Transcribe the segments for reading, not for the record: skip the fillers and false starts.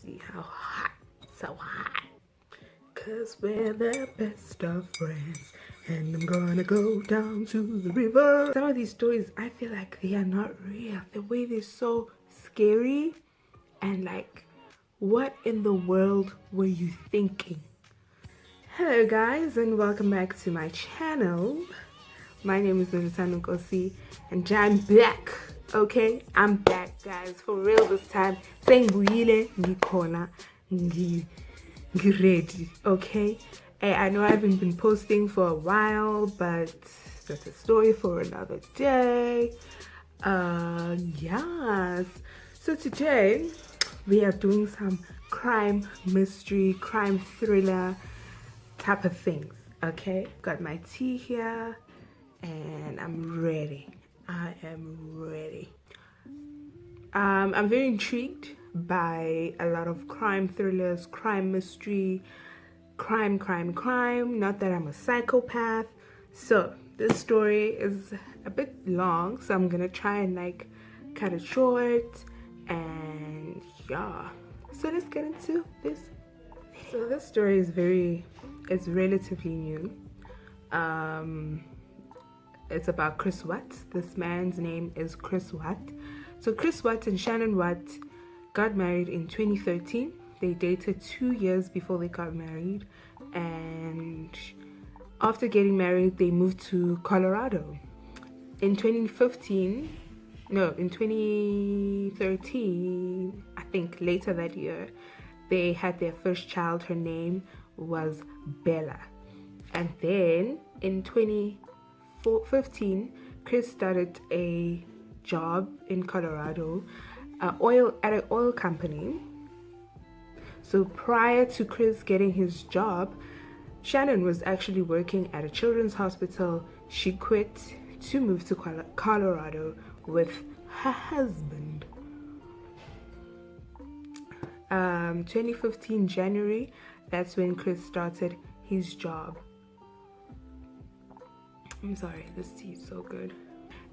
see how hot, so hot. Cause we're the best of friends, and I'm gonna go down to the river. Some of these stories, I feel like they are not real. The way they're so scary, and like, what in the world were you thinking? Hello guys, and welcome back to my channel. My name is Nikkis, and I'm back. Okay, I'm back, guys, for real this time. Senguyile ngikhona ready. Okay, I know I haven't been posting for a while, but that's a story for another day. Yes. So today we are doing some crime mystery, crime thriller type of things. Okay, got my tea here and I'm ready. I am ready. I'm very intrigued by a lot of crime thrillers, crime mystery, crime. Not that I'm a psychopath. So this story is a bit long, so I'm gonna try and like cut it short. And yeah, so let's get into this. So this story is relatively new. It's about Chris Watt. This man's name is Chris Watt. So Chris Watt and Shannon Watt got married in 2013. They dated 2 years before they got married, and after getting married they moved to Colorado. In 2013, I think later that year, they had their first child. Her name was Bella. And then in 2015, Chris started a job in Colorado, at an oil company. So prior to Chris getting his job, Shannon was actually working at a children's hospital. She quit to move to Colorado with her husband. 2015 January, that's when Chris started his job. I'm sorry, this tea is so good.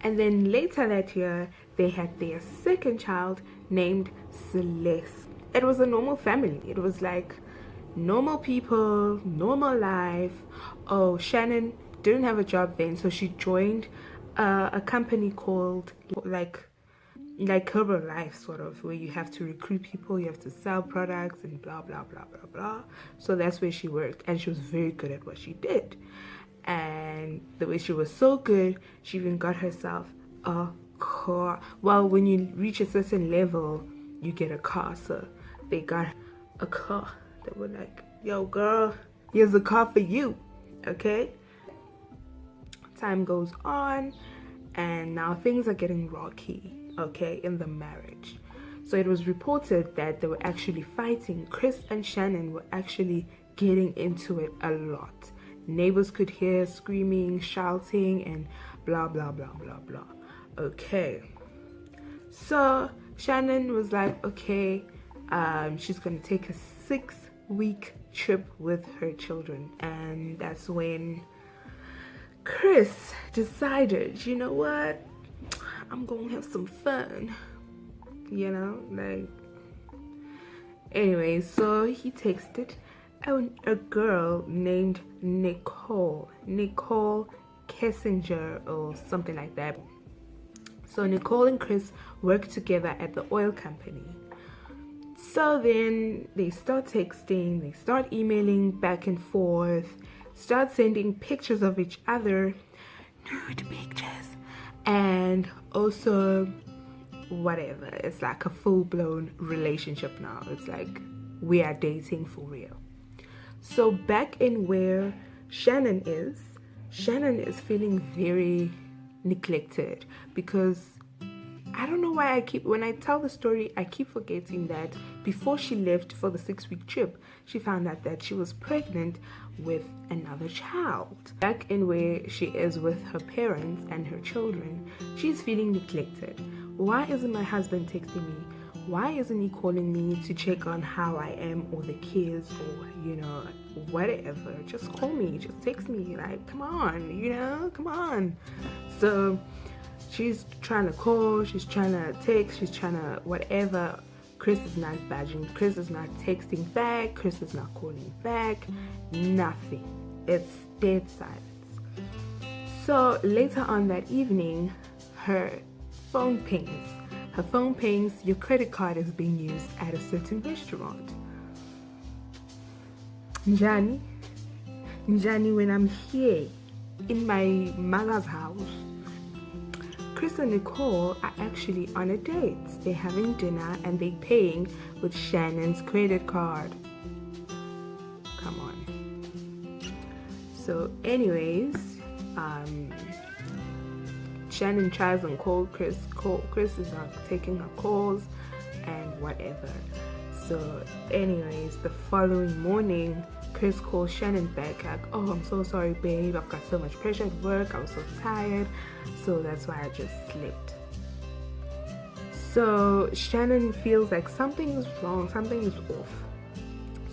And then later that year, they had their second child named Celeste. It was a normal family. It was like normal people, normal life. Oh, Shannon didn't have a job then, so she joined a company called like Herbalife, sort of, where you have to recruit people, you have to sell products and blah blah blah blah blah. So that's where she worked, and she was very good at what she did. And the way she was so good, she even got herself a car. Well, when you reach a certain level, you get a car. So they got a car. They were like, yo girl, here's a car for you. Okay, time goes on, and now things are getting rocky, okay, in the marriage. So it was reported that they were actually fighting. Chris and Shannon were actually getting into it a lot. Neighbors could hear screaming, shouting, and blah blah blah blah blah. Okay, so Shannon was like, okay, she's gonna take a 6-week trip with her children. And that's when Chris decided, you know what, I'm gonna have some fun, you know, like. Anyway, so he texted a girl named Nicole Kessinger or something like that. So Nicole and Chris worked together at the oil company. So then they start texting, they start emailing back and forth, start sending pictures of each other, nude pictures, and also whatever. It's like a full-blown relationship now. It's like we are dating for real. So back in where Shannon is feeling very neglected, because I don't know why when I tell the story, I keep forgetting that before she left for the 6-week trip, she found out that she was pregnant with another child. Back in where she is with her parents and her children, she's feeling neglected. Why isn't my husband texting me? Why isn't he calling me to check on how I am or the kids, or, you know, whatever? Just call me, just text me, like, come on, you know, come on. So she's trying to call, she's trying to text, she's trying to whatever, Chris is not badging, Chris is not texting back, Chris is not calling back, nothing. It's dead silence. So later on that evening, her phone pings. Your credit card is being used at a certain restaurant. Njani, when I'm here in my mother's house, Chris and Nicole are actually on a date. They're having dinner and they're paying with Shannon's credit card. Come on. So anyways, Shannon tries and calls Chris. Chris is not taking her calls and whatever. So anyways, the following morning, Chris calls Shannon back like, oh, I'm so sorry, babe. I've got so much pressure at work. I was so tired. So that's why I just slept. So Shannon feels like something is wrong. Something is off.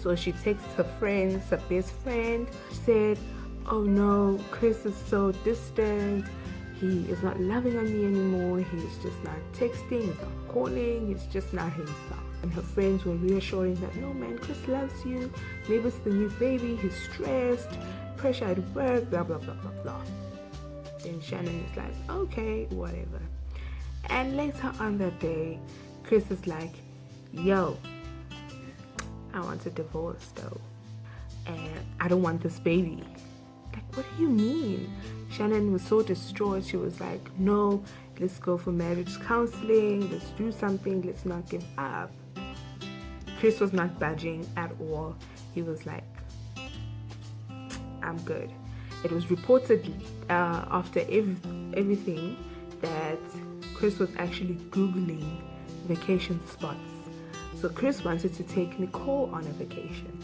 So she texts her friends, her best friend. She said, oh no, Chris is so distant. He is not loving on me anymore. He's just not texting. He's not calling. He's just not himself. And her friends were reassuring that, no man, Chris loves you. Maybe it's the new baby. He's stressed. Pressure at work. Blah, blah, blah, blah, blah. Then Shannon is like, okay, whatever. And later on that day, Chris is like, yo, I want a divorce though. And I don't want this baby. Like, what do you mean? Shannon was so distraught. She was like, no, let's go for marriage counseling. Let's do something. Let's not give up. Chris was not budging at all. He was like, I'm good. It was reported after everything that Chris was actually Googling vacation spots. So Chris wanted to take Nicole on a vacation.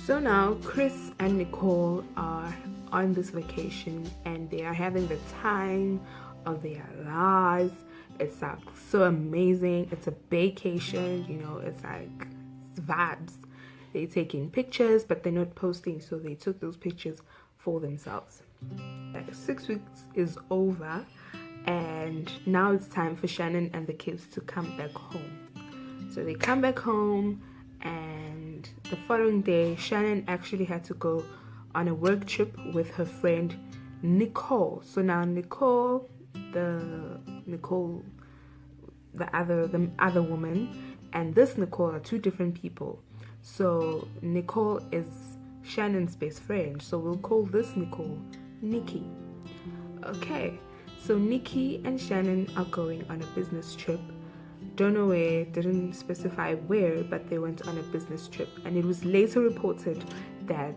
So now Chris and Nicole are on this vacation and they are having the time of their lives. It's like so amazing. It's a vacation, you know, it's like it's vibes. They're taking pictures but they're not posting, so they took those pictures for themselves. Like 6 weeks is over and now it's time for Shannon and the kids to come back home. So they come back home and the following day Shannon actually had to go on a work trip with her friend Nicole. So now Nicole, the other woman, and this Nicole are two different people. So Nicole is Shannon's best friend, so we'll call this Nicole Nikki. Okay, so Nikki and Shannon are going on a business trip. Don't know where, didn't specify where, but they went on a business trip. And it was later reported that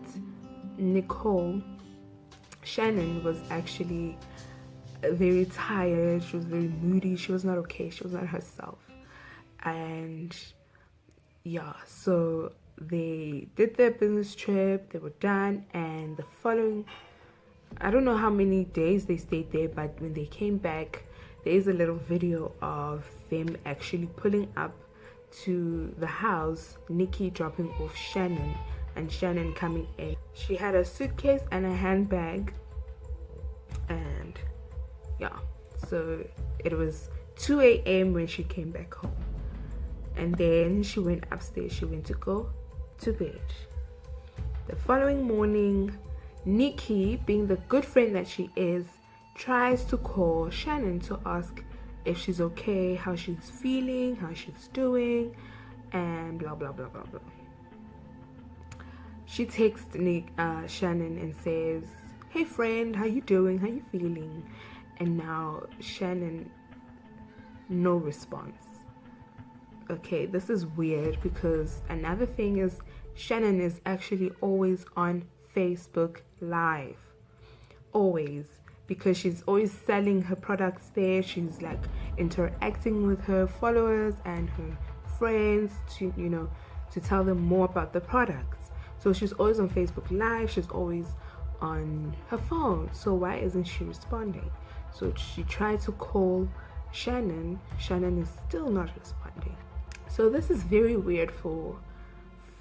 Shannon was actually very tired. She was very moody. She was not okay. She was not herself. And yeah, so they did their business trip. They were done. And the following, I don't know how many days they stayed there, but when they came back, there is a little video of them actually pulling up to the house, Nikki dropping off Shannon and Shannon coming in. She had a suitcase and a handbag, and yeah, so it was 2 a.m. when she came back home, and then she went upstairs. She went to go to bed. The following morning, Nikki, being the good friend that she is, tries to call Shannon to ask if she's okay, how she's feeling, how she's doing, and blah blah blah blah blah. She texts Shannon and says, hey friend, how you doing, how you feeling? And now Shannon, no response. Okay, this is weird because another thing is Shannon is actually always on Facebook Live, always, because she's always selling her products there. She's like interacting with her followers and her friends to, you know, to tell them more about the products. So she's always on Facebook Live. She's always on her phone. So why isn't she responding? So she tried to call Shannon. Shannon is still not responding. So this is very weird for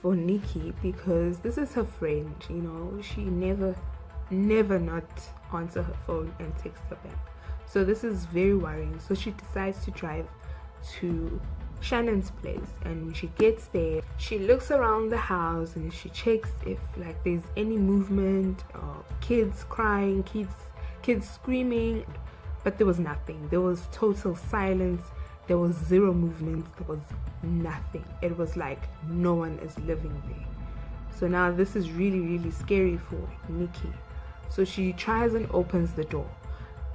Nikki, because this is her friend, you know. She never not answer her phone and text her back. So this is very worrying. So she decides to drive to Shannon's place. And when she gets there, she looks around the house and she checks if like there's any movement or kids crying, kids screaming, but there was nothing. There was total silence. There was zero movement. There was nothing. It was like no one is living there. So now this is really, really scary for Nikki. So she tries and opens the door.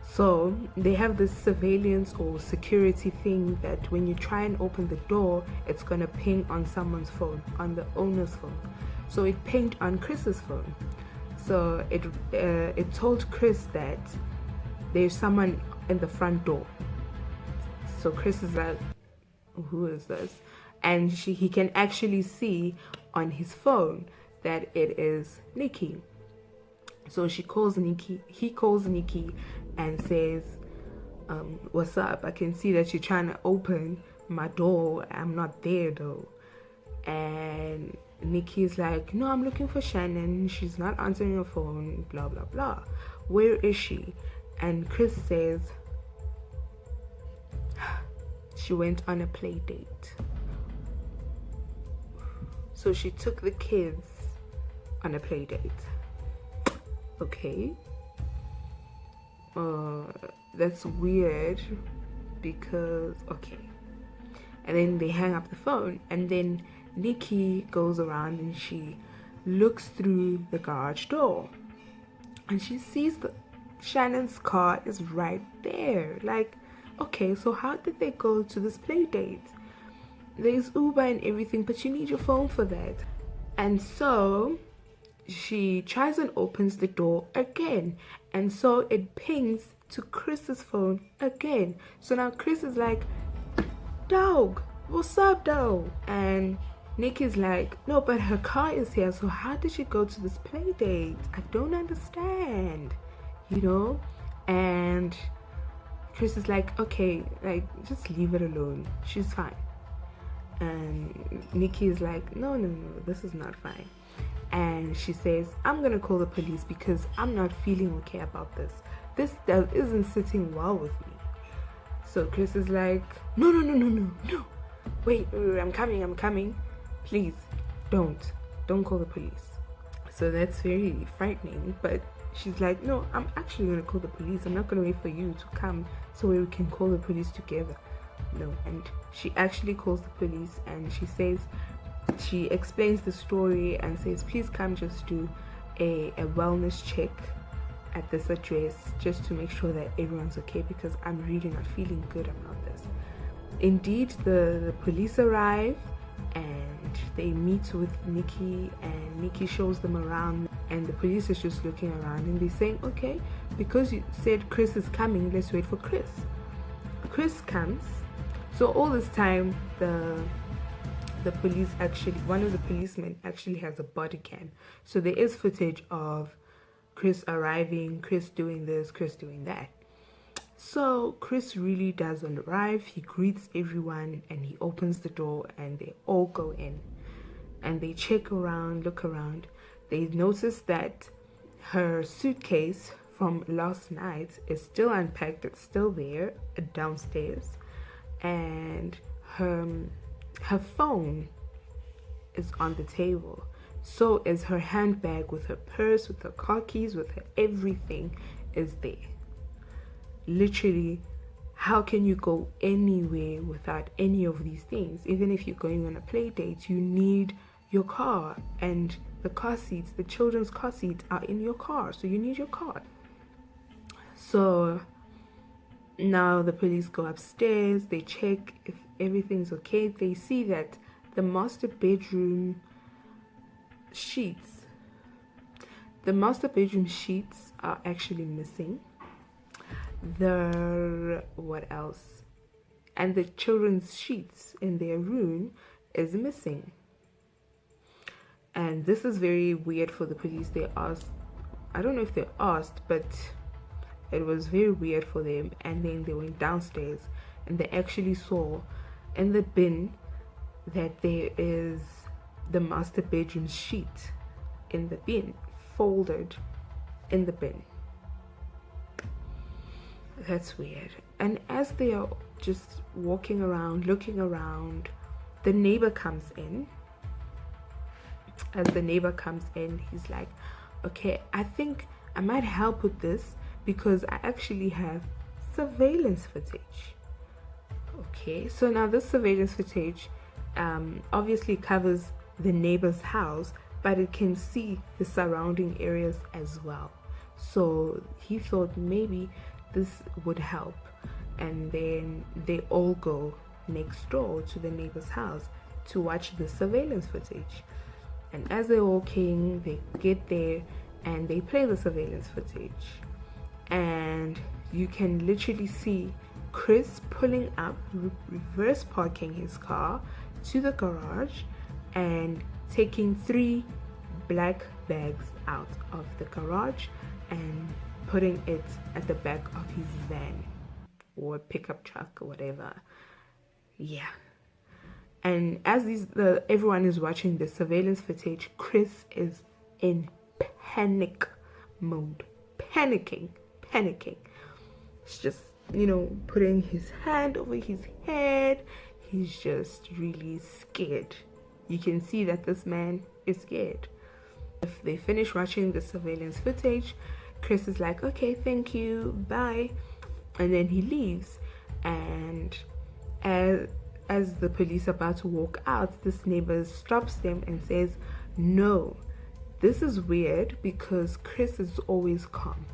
So they have this surveillance or security thing that when you try and open the door, it's gonna ping on someone's phone, on the owner's phone. So it pinged on Chris's phone. So it told Chris that there's someone in the front door. So Chris is like, who is this? And he can actually see on his phone that it is Nikki. So she calls Nikki. He calls Nikki and says, what's up? I can see that you're trying to open my door. I'm not there though. And Nikki's like, no, I'm looking for Shannon. She's not answering her phone, blah, blah, blah. Where is she? And Chris says, she went on a play date. So she took the kids on a play date. Okay. That's weird because, okay. And then they hang up the phone, and then Nikki goes around and she looks through the garage door and she sees Shannon's car is right there. Like, okay, so how did they go to this play date? There's Uber and everything, but you need your phone for that. And so she tries and opens the door again, and so it pings to Chris's phone again. So now Chris is like, dog, what's up dog? And Nikki's like, no, but her car is here, so how did she go to this play date? I don't understand, you know? And Chris is like, okay, like, just leave it alone, she's fine. And Nikki is like, no, this is not fine. And she says, I'm gonna call the police because I'm not feeling okay about this. This isn't sitting well with me. So Chris is like, no. Wait, I'm coming. Please, don't call the police. So that's very frightening. But she's like, no, I'm actually gonna call the police. I'm not gonna wait for you to come so we can call the police together. No. And she actually calls the police, and she explains the story and says, please come just do a wellness check at this address just to make sure that everyone's okay, because I'm really not feeling good about this. Indeed, the police arrive and they meet with Nikki, and Nikki shows them around, and the police is just looking around and they're saying, okay, because you said Chris is coming, let's wait for Chris. Chris comes. So all this time the police actually, one of the policemen actually has a body cam. So there is footage of Chris arriving, Chris doing this, Chris doing that. So Chris really doesn't arrive. He greets everyone and he opens the door and they all go in. And they check around, look around. They notice that her suitcase from last night is still unpacked. It's still there downstairs. And her phone is on the table. So is her handbag with her purse, with her car keys, with her everything is there. Literally, how can you go anywhere without any of these things? Even if you're going on a play date, you need your car, and the car seats, the children's car seats are in your car, so you need your car. So now the police go upstairs, they check if everything's okay. They see that the master bedroom sheets are actually missing. What else? And the children's sheets in their room is missing. And this is very weird for the police. They asked, I don't know if they asked, but it was very weird for them. And then they went downstairs and they actually saw in the bin that there is the master bedroom sheet in the bin, folded in the bin. That's weird. And as they are just walking around, looking around. The neighbor comes in. As the neighbor comes in, he's like, okay, I think I might help with this because I actually have surveillance footage. Okay, so now this surveillance footage obviously covers the neighbor's house, but it can see the surrounding areas as well. So he thought maybe this would help, and then they all go next door to the neighbor's house to watch the surveillance footage. And as they're walking, they get there and they play the surveillance footage, and you can literally see Chris pulling up, reverse parking his car to the garage and taking 3 black bags out of the garage and putting it at the back of his van or pickup truck or whatever. Yeah. And as everyone is watching the surveillance footage, Chris is in panic mode, panicking. It's just, putting his hand over his head. He's just really scared. You can see that this man is scared. If they finish watching the surveillance footage, Chris is like, okay, thank you, bye. And then he leaves. And as the police are about to walk out, this neighbor stops them and says, no, this is weird because Chris is always calm.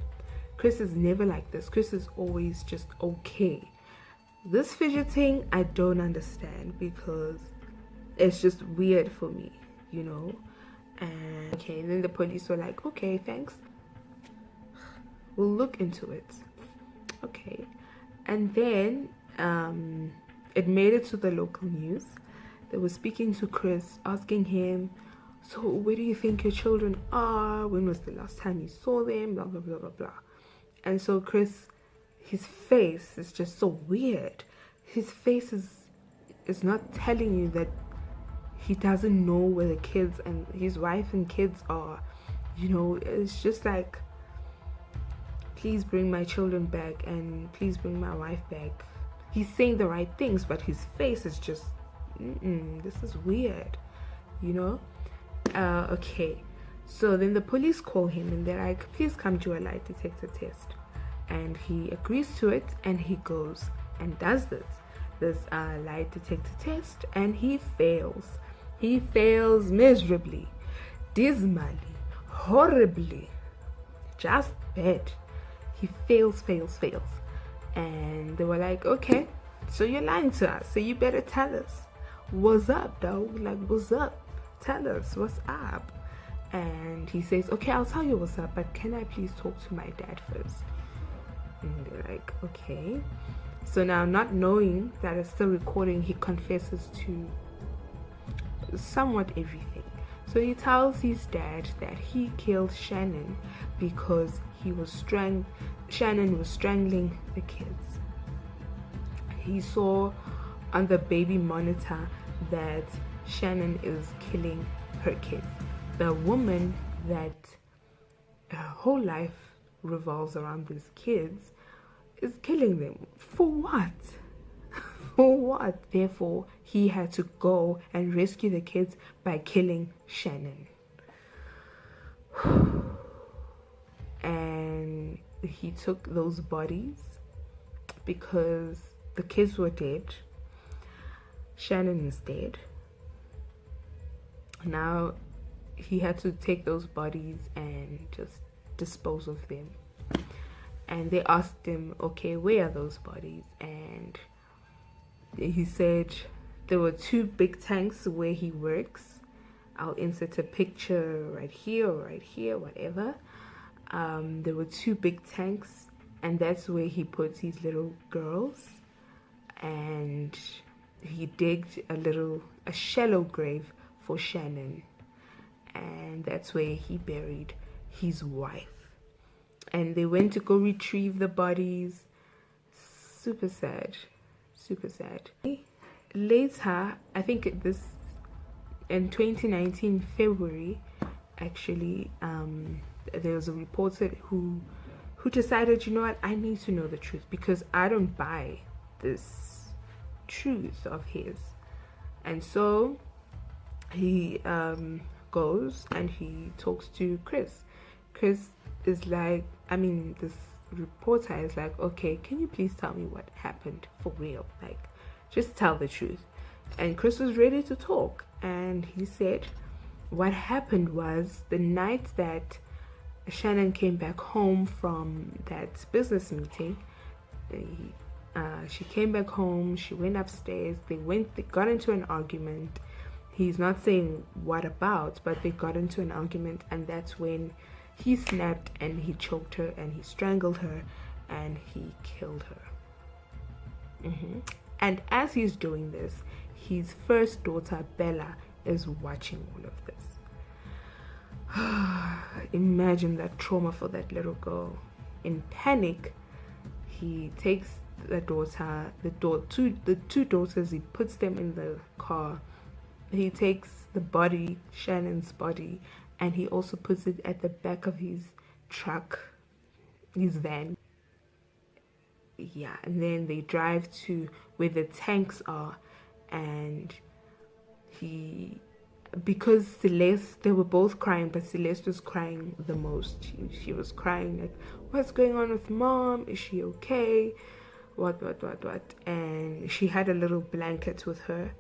Chris is never like this. Chris is always just okay. This fidgeting, I don't understand because it's just weird for me, And okay, then the police were like, okay, thanks. We'll look into it. Okay. And then it made it to the local news. They were speaking to Chris, asking him, so where do you think your children are? When was the last time you saw them? Blah, blah, blah, blah, blah. And so Chris, his face is just so weird. His face is not telling you that he doesn't know where the kids and his wife and kids are. It's just like, please bring my children back and please bring my wife back. He's saying the right things, but his face is just, this is weird, Okay. So then the police call him and they're like, please come to a lie detector test. And he agrees to it and he goes and does this lie detector test, and he fails. He fails miserably, dismally, horribly, just bad. He fails. And they were like, okay, so you're lying to us, so you better tell us what's up, dog. Like, what's up? Tell us what's up. And he says, okay, I'll tell you what's up, but can I please talk to my dad first? And they're like, okay. So now, not knowing that it's still recording, he confesses to somewhat everything. So he tells his dad that he killed Shannon because Shannon was strangling the kids. He saw on the baby monitor that Shannon is killing her kids. The woman that her whole life revolves around these kids is killing them. For what? For what? Therefore, he had to go and rescue the kids by killing Shannon. And he took those bodies because the kids were dead. Shannon is dead. Now he had to take those bodies and just dispose of them. And they asked him, okay, where are those bodies? And he said there were 2 big tanks where he works. I'll insert a picture right here or right here, whatever. There were 2 big tanks, and that's where he puts his little girls. And he digged a shallow grave for Shannon, and that's where he buried his wife. And they went to go retrieve the bodies. Super sad. Later, I think this in 2019 February, actually, there was a reporter who decided, you know what, I need to know the truth because I don't buy this truth of his. And so he goes and he talks to Chris. Chris is like, this reporter is like, okay, can you please tell me what happened for real? Like, just tell the truth. And Chris was ready to talk, and he said what happened was the night that Shannon came back home from that business meeting, she came back home, she went upstairs, they got into an argument. He's not saying what about, but they got into an argument, and that's when he snapped and he choked her and he strangled her and he killed her. And as he's doing this, his first daughter Bella is watching all of this. Imagine that trauma for that little girl. In panic, he takes the two daughters, he puts them in the car. He takes the body, Shannon's body, and he also puts it at the back of his truck, his van. Yeah, and then they drive to where the tanks are, and because Celeste, they were both crying, but Celeste was crying the most. She was crying like, what's going on with mom? Is she okay? What? And she had a little blanket with her.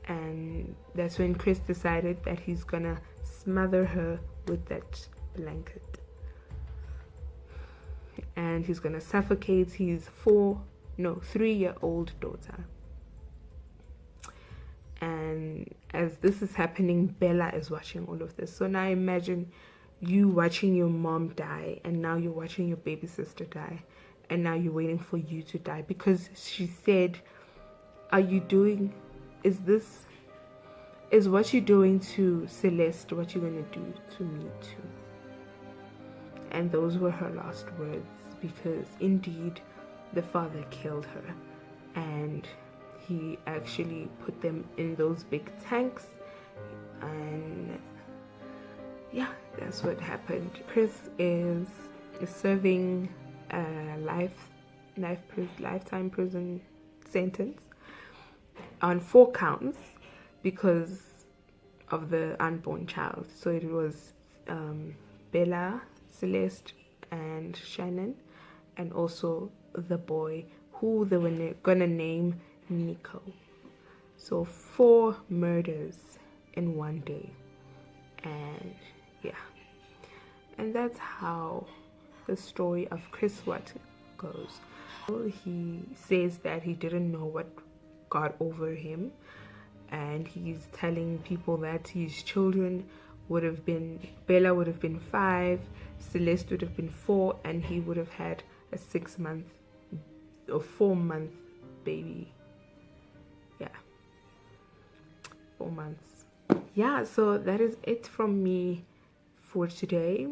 And that's when Chris decided that he's gonna smother her with that blanket. And he's gonna suffocate his 3-year-old daughter. And as this is happening, Bella is watching all of this. So now imagine you watching your mom die, and now you're watching your baby sister die, and now you're waiting for you to die, because she said, is what you're doing to Celeste what you're gonna do to me too? And those were her last words, because indeed the father killed her, and he actually put them in those big tanks. And yeah, that's what happened. Chris is serving a lifetime prison sentence on 4 counts because of the unborn child. So it was Bella, Celeste, and Shannon, and also the boy who they were gonna name Nico. So 4 murders in one day. And yeah, and that's how the story of Chris Watt goes. He says that he didn't know what got over him, and he's telling people that his children would have been, Bella would have been 5, Celeste would have been 4, and he would have had a 6-month or 4-month baby. Yeah, 4 months. Yeah, so that is it from me for today.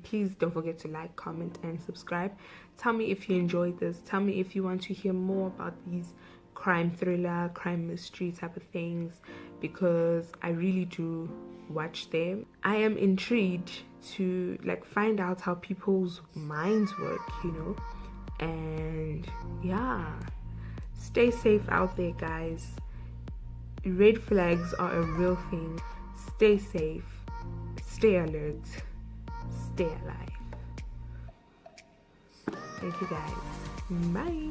Please don't forget to like, comment, and subscribe. Tell me if you enjoyed this. Tell me if you want to hear more about these crime thriller, crime mystery type of things, because I really do watch them. I am intrigued to find out how people's minds work, and yeah, stay safe out there, guys. Red flags are a real thing. Stay safe, stay alert, stay alive. Thank you guys. Bye.